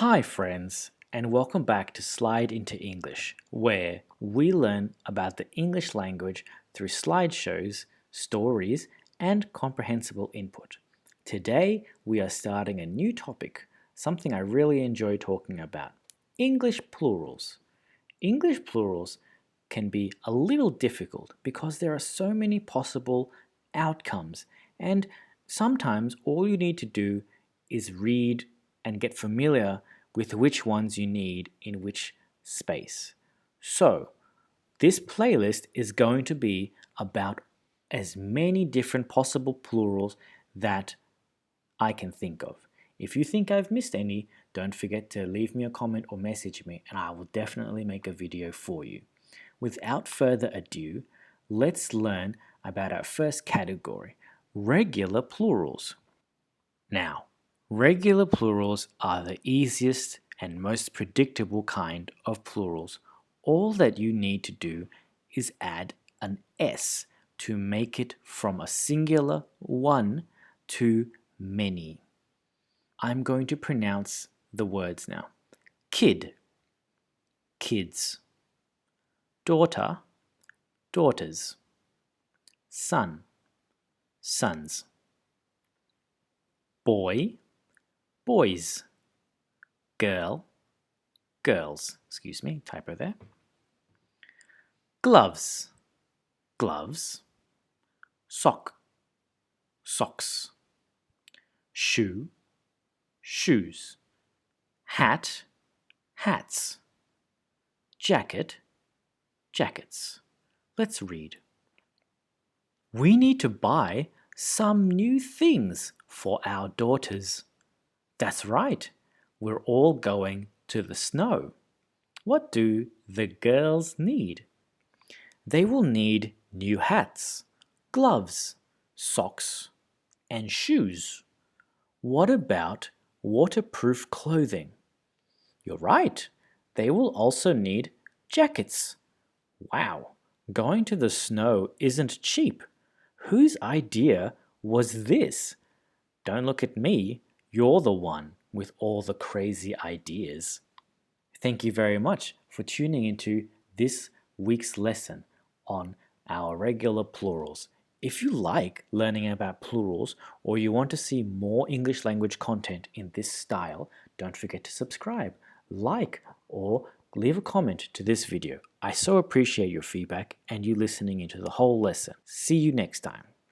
Hi friends, and welcome back to Slide into English, where we learn about the English language through slideshows, stories, and comprehensible input. Today, we are starting a new topic, something I really enjoy talking about, English plurals. English plurals can be a little difficult because there are so many possible outcomes, and sometimes all you need to do is read and get familiar with which ones you need in which space. So, this playlist is going to be about as many different possible plurals that I can think of. If you think I've missed any, don't forget to leave me a comment or message me and I will definitely make a video for you. Without further ado, let's learn about our first category, regular plurals. Now, regular plurals are the easiest and most predictable kind of plurals. All that you need to do is add an S to make it from a singular one to many. I'm going to pronounce the words now. Kid, kids. Daughter, daughters. Son, sons. Boy, boys. Girl, girls. Excuse me, typo there. Gloves, gloves. Sock, socks. Shoe, shoes. Hat, hats. Jacket, jackets. Let's read. We need to buy some new things for our daughters. That's right, we're all going to the snow. What do the girls need? They will need new hats, gloves, socks, and shoes. What about waterproof clothing? You're right, they will also need jackets. Wow, going to the snow isn't cheap. Whose idea was this? Don't look at me, you're the one with all the crazy ideas. Thank you very much for tuning into this week's lesson on our regular plurals. If you like learning about plurals or you want to see more English language content in this style, don't forget to subscribe, like, or leave a comment to this video. I so appreciate your feedback and you listening into the whole lesson. See you next time.